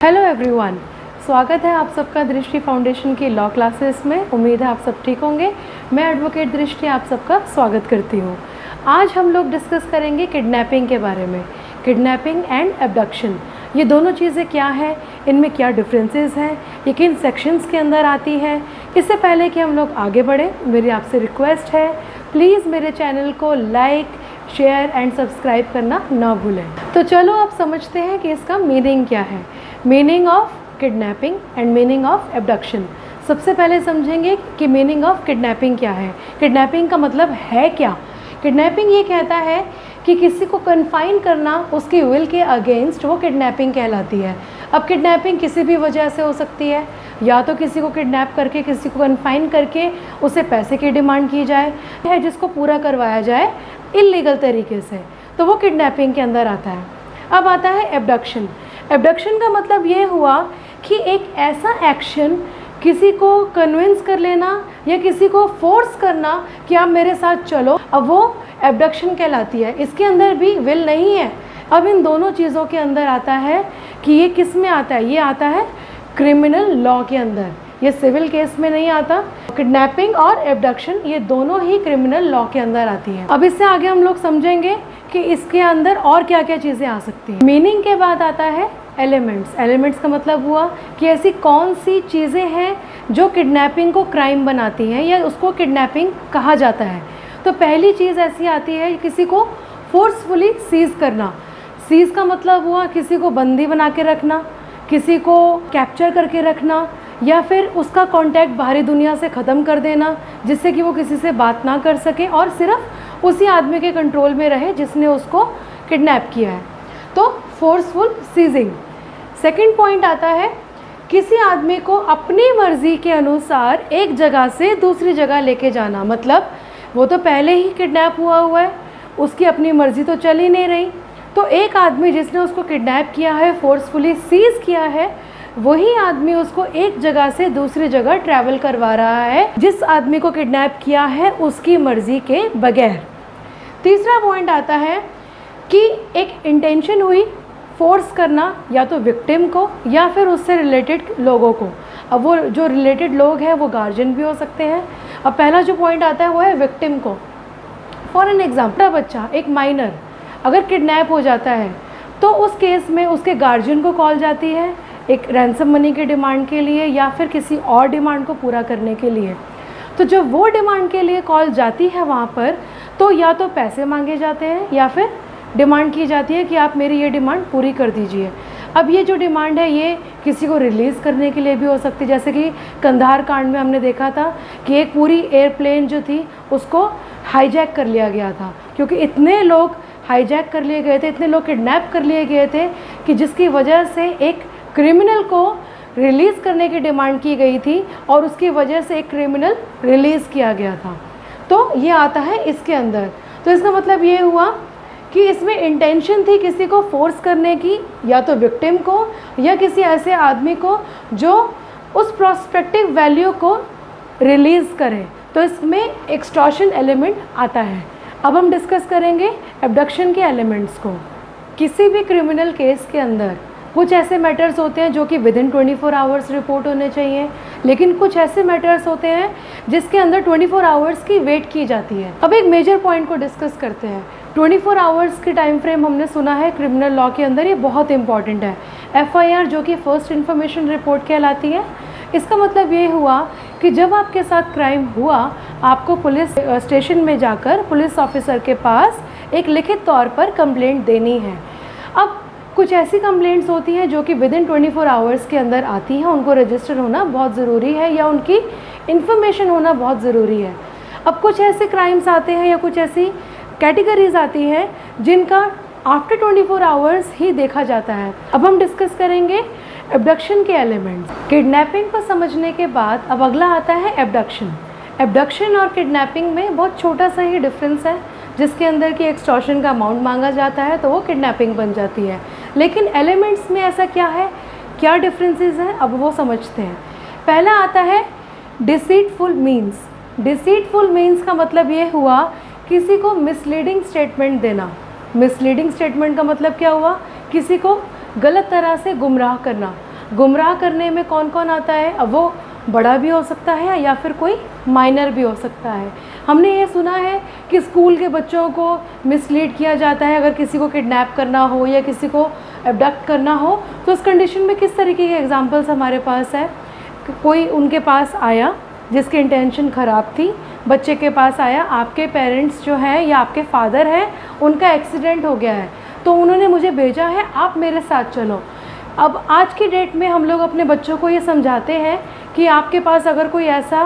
Hello everyone, स्वागत है आप सबका दृष्टि फाउंडेशन की लॉ क्लासेस में। उम्मीद है आप सब ठीक होंगे। मैं एडवोकेट दृष्टि आप सबका स्वागत करती हूँ। आज हम लोग डिस्कस करेंगे किडनैपिंग के बारे में। किडनैपिंग एंड एब्डक्शन, ये दोनों चीज़ें क्या है, इनमें क्या डिफरेंसेस हैं, ये किन सेक्शंस के अंदर आती है। इससे पहले कि हम लोग आगे बढ़ें, मेरी आपसे रिक्वेस्ट है, प्लीज़ मेरे चैनल को लाइक, शेयर एंड सब्सक्राइब करना ना भूलें। तो चलो अब समझते हैं कि इसका मीनिंग क्या है। Meaning of kidnapping and meaning of abduction. सबसे पहले समझेंगे कि मीनिंग ऑफ किडनैपिंग क्या है। किडनैपिंग का मतलब है क्या। किडनैपिंग ये कहता है कि किसी को कन्फाइन करना उसकी विल के अगेंस्ट, वो किडनैपिंग कहलाती है। अब किडनैपिंग किसी भी वजह से हो सकती है, या तो किसी को किडनैप करके, किसी को कन्फाइन करके उसे पैसे की डिमांड की जाए, है जिसको पूरा करवाया जाए इल्लीगल तरीके से, तो वो किडनैपिंग के अंदर आता है। अब आता है एब्डक्शन। एब्डक्शन का मतलब ये हुआ कि एक ऐसा एक्शन, किसी को कन्विंस कर लेना या किसी को फोर्स करना कि आप मेरे साथ चलो, अब वो एब्डक्शन कहलाती है। इसके अंदर भी विल नहीं है। अब इन दोनों चीज़ों के अंदर आता है कि ये किस में आता है, ये आता है क्रिमिनल लॉ के अंदर, ये सिविल केस में नहीं आता। किडनैपिंग और एब्डक्शन ये दोनों ही क्रिमिनल लॉ के अंदर आती हैं। अब इससे आगे हम लोग समझेंगे कि इसके अंदर और क्या क्या चीज़ें आ सकती हैं। मीनिंग के बाद आता है एलिमेंट्स। एलिमेंट्स का मतलब हुआ कि ऐसी कौन सी चीज़ें हैं जो किडनैपिंग को क्राइम बनाती हैं या उसको किडनैपिंग कहा जाता है। तो पहली चीज़ ऐसी आती है किसी को फोर्सफुली सीज़ करना। सीज़ का मतलब हुआ किसी को बंदी बना के रखना, किसी को कैप्चर करके रखना, या फिर उसका कांटेक्ट बाहरी दुनिया से ख़त्म कर देना जिससे कि वो किसी से बात ना कर सके और सिर्फ उसी आदमी के कंट्रोल में रहे जिसने उसको किडनैप किया है। तो फोर्सफुल सीजिंग। सेकंड पॉइंट आता है किसी आदमी को अपनी मर्ज़ी के अनुसार एक जगह से दूसरी जगह लेके जाना। मतलब वो तो पहले ही किडनैप हुआ है, उसकी अपनी मर्ज़ी तो चल ही नहीं रही, तो एक आदमी जिसने उसको किडनैप किया है, फोर्सफुली सीज़ किया है, वही आदमी उसको एक जगह से दूसरी जगह ट्रैवल करवा रहा है जिस आदमी को किडनैप किया है उसकी मर्ज़ी के बगैर। तीसरा पॉइंट आता है कि एक इंटेंशन हुई फोर्स करना, या तो विक्टिम को या फिर उससे रिलेटेड लोगों को। अब वो जो रिलेटेड लोग हैं वो गार्जियन भी हो सकते हैं। अब पहला जो पॉइंट आता है वो है विक्टिम को। फॉर एन एग्जाम्पल, बच्चा, एक माइनर अगर किडनैप हो जाता है तो उस केस में उसके गार्जियन को कॉल जाती है एक रैंसम मनी की डिमांड के लिए या फिर किसी और डिमांड को पूरा करने के लिए। तो जब वो डिमांड के लिए कॉल जाती है वहाँ पर, तो या तो पैसे मांगे जाते हैं या फिर डिमांड की जाती है कि आप मेरी ये डिमांड पूरी कर दीजिए। अब ये जो डिमांड है ये किसी को रिलीज़ करने के लिए भी हो सकती है। जैसे कि कंधार कांड में हमने देखा था कि एक पूरी एयरप्लेन जो थी उसको हाईजैक कर लिया गया था, क्योंकि इतने लोग हाईजैक कर लिए गए थे, इतने लोग किडनैप कर लिए गए थे कि जिसकी वजह से एक क्रिमिनल को रिलीज़ करने की डिमांड की गई थी और उसकी वजह से एक क्रिमिनल रिलीज़ किया गया था। तो ये आता है इसके अंदर। तो इसका मतलब ये हुआ कि इसमें इंटेंशन थी किसी को फोर्स करने की, या तो विक्टिम को या किसी ऐसे आदमी को जो उस प्रोस्पेक्टिव वैल्यू को रिलीज़ करे। तो इसमें एक्सटॉर्शन एलिमेंट आता है। अब हम डिस्कस करेंगे एब्डक्शन के एलिमेंट्स को। किसी भी क्रिमिनल केस के अंदर कुछ ऐसे मैटर्स होते हैं जो कि विदिन 24 आवर्स रिपोर्ट होने चाहिए, लेकिन कुछ ऐसे मैटर्स होते हैं जिसके अंदर 24 आवर्स की वेट की जाती है। अब एक मेजर पॉइंट को डिस्कस करते हैं। 24 आवर्स की टाइम फ्रेम हमने सुना है क्रिमिनल लॉ के अंदर, ये बहुत इंपॉर्टेंट है। FIR जो कि फर्स्ट इन्फॉर्मेशन रिपोर्ट कहलाती है। इसका मतलब ये हुआ कि जब आपके साथ क्राइम हुआ, आपको पुलिस स्टेशन में जाकर पुलिस ऑफिसर के पास एक लिखित तौर पर कंप्लेंट देनी है। अब कुछ ऐसी कंप्लेंट्स होती हैं जो कि विदिन 24 आवर्स के अंदर आती हैं, उनको रजिस्टर होना बहुत ज़रूरी है या उनकी इन्फॉर्मेशन होना बहुत ज़रूरी है। अब कुछ ऐसे क्राइम्स आते हैं या कुछ ऐसी कैटेगरीज आती हैं जिनका आफ्टर 24 आवर्स ही देखा जाता है। अब हम डिस्कस करेंगे एब्डक्शन के एलिमेंट्स। किडनैपिंग को समझने के बाद अब अगला आता है एब्डक्शन। एब्डक्शन और किडनैपिंग में बहुत छोटा सा ही डिफरेंस है, जिसके अंदर कि एक्सटॉर्शन का अमाउंट मांगा जाता है तो वो किडनैपिंग बन जाती है। लेकिन एलिमेंट्स में ऐसा क्या है, क्या डिफरेंसेस हैं, अब वो समझते हैं। पहला आता है डिसीटफुल मीन्स। डिसीटफुल मीन्स का मतलब ये हुआ किसी को मिसलीडिंग स्टेटमेंट देना। मिसलीडिंग स्टेटमेंट का मतलब क्या हुआ, किसी को गलत तरह से गुमराह करना। गुमराह करने में कौन कौन आता है? अब वो बड़ा भी हो सकता है या फिर कोई माइनर भी हो सकता है। हमने ये सुना है कि स्कूल के बच्चों को मिसलीड किया जाता है अगर किसी को किडनैप करना हो या किसी को एब्डक्ट करना हो, तो उस कंडीशन में किस तरीके के एग्जांपल्स हमारे पास है? कोई उनके पास आया जिसकी इंटेंशन ख़राब थी, बच्चे के पास आया, आपके पेरेंट्स जो हैं या आपके फादर हैं उनका एक्सीडेंट हो गया है, तो उन्होंने मुझे भेजा है आप मेरे साथ चलो। अब आज की डेट में हम लोग अपने बच्चों को ये समझाते हैं कि आपके पास अगर कोई ऐसा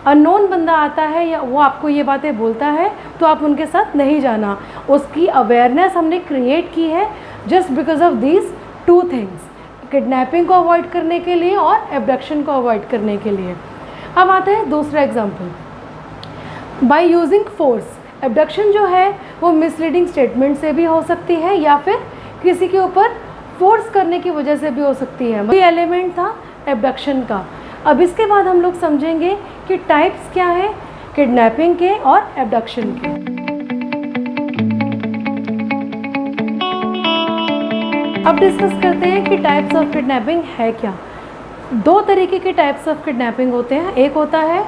अननोन बंदा आता है या वो आपको ये बातें बोलता है तो आप उनके साथ नहीं जाना। उसकी अवेयरनेस हमने क्रिएट की है just because of these two things, kidnapping को अवॉइड करने के लिए और एब्डक्शन को अवॉइड करने के लिए। अब आता है दूसरा example, by using force. Abduction जो है वो मिसलीडिंग स्टेटमेंट से भी हो सकती है या फिर किसी के ऊपर फोर्स करने की वजह से भी हो सकती है। ये एलिमेंट था एब्डक्शन का। अब इसके बाद हम लोग समझेंगे कि टाइप्स क्या है किडनैपिंग के और एब्डक्शन के। अब डिस्कस करते हैं कि टाइप्स ऑफ किडनैपिंग है क्या। दो तरीके के टाइप्स ऑफ किडनैपिंग होते हैं, एक होता है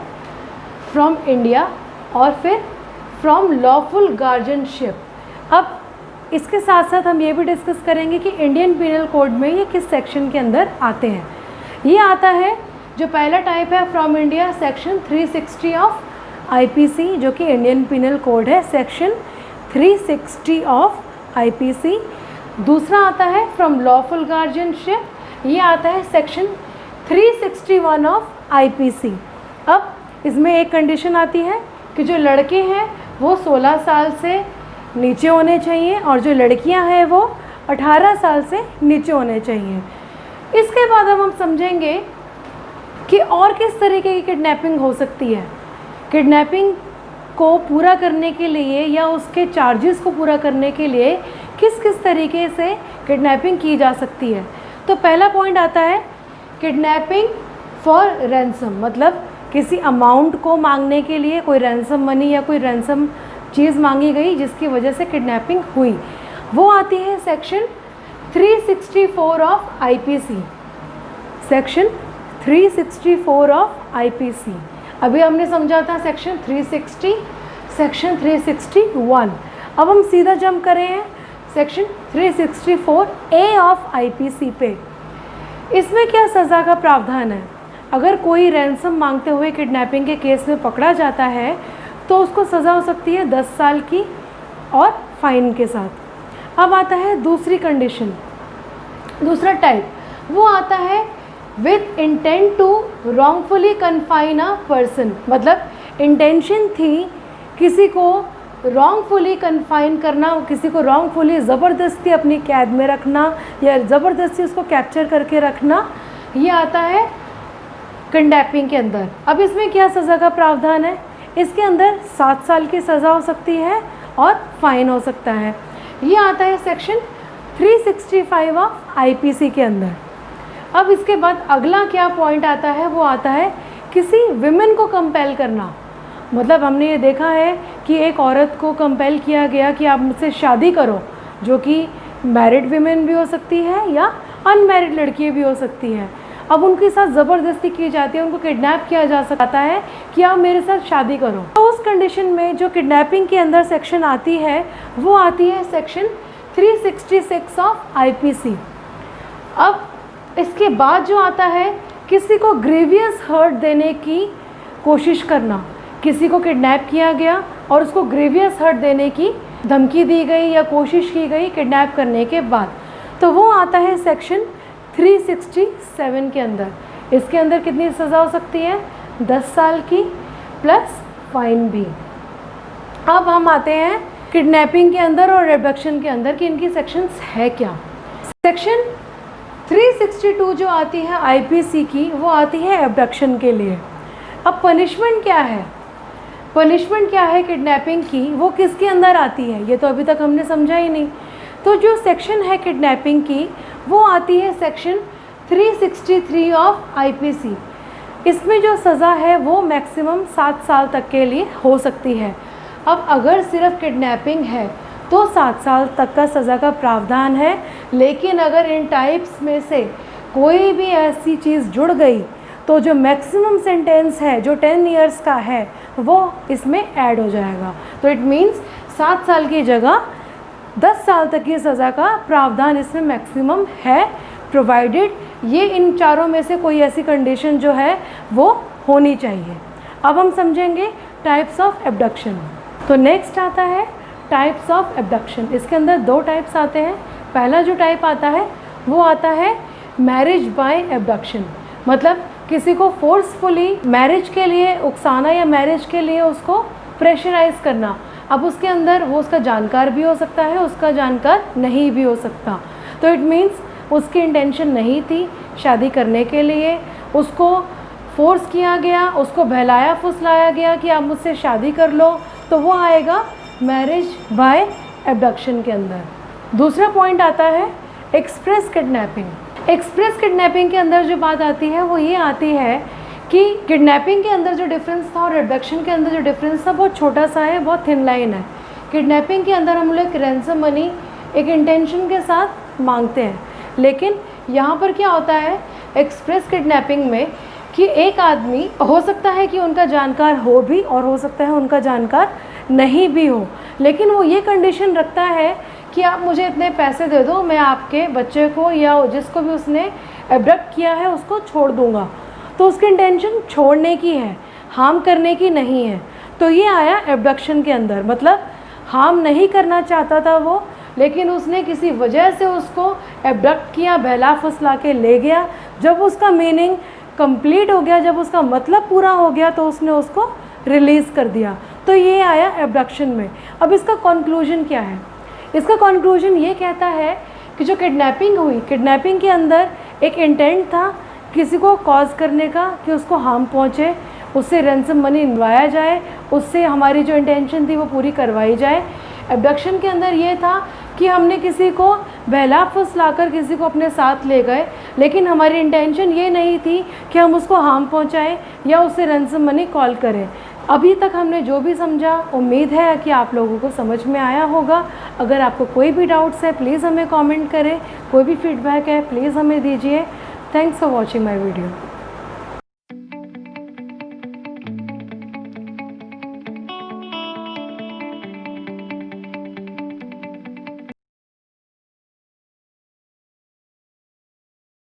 फ्रॉम इंडिया और फिर फ्रॉम लॉफुल गार्जियनशिप। अब इसके साथ साथ हम ये भी डिस्कस करेंगे कि इंडियन पिनल कोड में ये किस सेक्शन के अंदर आते हैं। ये आता है, जो पहला टाइप है from India, section 360 of IPC, जो कि इंडियन पिनल कोड है, सेक्शन 360 ऑफ आईपीसी। दूसरा आता है फ्रॉम लॉफुल गार्जियनशिप, ये आता है सेक्शन 361 ऑफ आईपीसी। अब इसमें एक कंडीशन आती है कि जो लड़के हैं वो 16 साल से नीचे होने चाहिए और जो लड़कियां हैं वो 18 साल से नीचे होने चाहिए। इसके बाद अब हम समझेंगे कि और किस तरीके की किडनैपिंग हो सकती है। किडनैपिंग को पूरा करने के लिए या उसके चार्जेस को पूरा करने के लिए किस किस तरीके से किडनैपिंग की जा सकती है। तो पहला पॉइंट आता है किडनैपिंग फॉर रैंसम, मतलब किसी अमाउंट को मांगने के लिए कोई रैंसम मनी या कोई रैंसम चीज़ मांगी गई जिसकी वजह से किडनैपिंग हुई, वो आती है section 364 of IPC. Section 364 of IPC. अभी हमने समझा था सेक्शन 360, सेक्शन 361। अब हम सीधा जंप करें हैं सेक्शन 364A ऑफ आईपीसी पे। इसमें क्या सज़ा का प्रावधान है? अगर कोई रैंसम मांगते हुए किडनैपिंग के केस में पकड़ा जाता है तो उसको सज़ा हो सकती है 10 साल की और फाइन के साथ। अब आता है दूसरी कंडीशन, दूसरा टाइप, वो आता है with intent to wrongfully confine a person. मतलब इंटेंशन थी किसी को रॉन्गफुली कन्फाइन करना, किसी को रॉन्गफुली ज़बरदस्ती अपनी कैद में रखना या ज़बरदस्ती उसको कैप्चर करके रखना, ये आता है किडनैपिंग के अंदर। अब इसमें क्या सज़ा का प्रावधान है? इसके अंदर 7 साल की सज़ा हो सकती है और फाइन हो सकता है। ये आता है सेक्शन 365 ऑफ आईपीसी के अंदर। अब इसके बाद अगला क्या पॉइंट आता है, वो आता है किसी विमेन को कंपेल करना। मतलब हमने ये देखा है कि एक औरत को कंपेल किया गया कि आप मुझसे शादी करो, जो कि मैरिड विमेन भी हो सकती है या अनमैरिड लड़की भी हो सकती है। अब उनके साथ ज़बरदस्ती की जाती है, उनको किडनैप किया जा सकता है कि आप मेरे साथ शादी करो। तो उस कंडीशन में जो किडनैपिंग के अंदर सेक्शन आती है वो आती है सेक्शन 366 ऑफ आईपीसी। अब इसके बाद जो आता है किसी को ग्रीवियस हर्ट देने की कोशिश करना। किसी को किडनैप किया गया और उसको ग्रीवियस हर्ट देने की धमकी दी गई या कोशिश की गई किडनैप करने के बाद, तो वो आता है सेक्शन 367 के अंदर। इसके अंदर कितनी सज़ा हो सकती है? 10 साल की प्लस फाइन भी। अब हम आते हैं किडनैपिंग के अंदर और एब्डक्शन के अंदर कि इनकी सेक्शंस है क्या। सेक्शन 362 जो आती है आईपीसी की, वो आती है एब्डक्शन के लिए। अब पनिशमेंट क्या है? पनिशमेंट क्या है किडनैपिंग की, वो किसके अंदर आती है, ये तो अभी तक हमने समझा ही नहीं। तो जो सेक्शन है किडनैपिंग की वो आती है सेक्शन 363 ऑफ आईपीसी। इसमें जो सज़ा है वो मैक्सिमम 7 साल तक के लिए हो सकती है। अब अगर सिर्फ किडनैपिंग है तो 7 साल तक का सज़ा का प्रावधान है, लेकिन अगर इन टाइप्स में से कोई भी ऐसी चीज़ जुड़ गई तो जो मैक्सिमम सेंटेंस है जो 10 इयर्स का है वो इसमें ऐड हो जाएगा। तो इट मीन्स 7 साल की जगह 10 साल तक की सज़ा का प्रावधान इसमें मैक्सिमम है, प्रोवाइडेड ये इन चारों में से कोई ऐसी कंडीशन जो है वो होनी चाहिए। अब हम समझेंगे टाइप्स ऑफ एब्डक्शन। तो नेक्स्ट आता है टाइप्स ऑफ एब्डक्शन। इसके अंदर 2 टाइप्स आते हैं। पहला जो टाइप आता है वो आता है मैरिज बाय एब्डक्शन, मतलब किसी को फोर्सफुली मैरिज के लिए उकसाना या मैरिज के लिए उसको प्रेशराइज करना। अब उसके अंदर वो उसका जानकार भी हो सकता है, उसका जानकार नहीं भी हो सकता। तो इट मीन्स उसकी इंटेंशन नहीं थी शादी करने के लिए, उसको फोर्स किया गया, उसको बहलाया फुसलाया गया कि आप मुझसे शादी कर लो, तो वो आएगा मैरिज बाय एब्डक्शन के अंदर। दूसरा पॉइंट आता है एक्सप्रेस किडनैपिंग। एक्सप्रेस किडनैपिंग के अंदर जो बात आती है वो ये आती है कि किडनैपिंग के अंदर जो डिफरेंस था और एब्डक्शन के अंदर जो डिफरेंस था बहुत छोटा सा है, बहुत थिन लाइन है। किडनैपिंग के अंदर हम लोग रैंसम मनी एक इंटेंशन के साथ मांगते हैं, लेकिन यहाँ पर क्या होता है एक्सप्रेस किडनैपिंग में कि एक आदमी हो सकता है कि उनका जानकार हो भी और हो सकता है उनका जानकार नहीं भी हो, लेकिन वो ये कंडीशन रखता है कि आप मुझे इतने पैसे दे दो, मैं आपके बच्चे को या जिसको भी उसने एब्डक्ट किया है उसको छोड़ दूँगा। तो उसकी इंटेंशन छोड़ने की है, हार्म करने की नहीं है। तो ये आया एब्डक्शन के अंदर, मतलब हार्म नहीं करना चाहता था वो, लेकिन उसने किसी वजह से उसको एब्डक्ट किया, बहला फुसला के ले गया। जब उसका मीनिंग कंप्लीट हो गया, जब उसका मतलब पूरा हो गया, तो उसने उसको रिलीज़ कर दिया। तो ये आया एब्डक्शन में। अब इसका कंक्लूजन क्या है? इसका कंक्लूजन ये कहता है कि जो किडनैपिंग हुई, किडनैपिंग के अंदर एक इंटेंट था किसी को कॉज करने का कि उसको हार्म पहुँचे, उससे रैंसम मनी निलवाया जाए, उससे हमारी जो इंटेंशन थी वो पूरी करवाई जाए। एब्डक्शन के अंदर ये था कि हमने किसी को बहला फुसलाकर किसी को अपने साथ ले गए, लेकिन हमारी इंटेंशन ये नहीं थी कि हम उसको हार्म पहुंचाएं या उससे रैंसम मनी कॉल करें। अभी तक हमने जो भी समझा, उम्मीद है कि आप लोगों को समझ में आया होगा। अगर आपको कोई भी डाउट्स है प्लीज़ हमें कमेंट करें, कोई भी फीडबैक है प्लीज़ हमें दीजिए। Thanks for watching my video.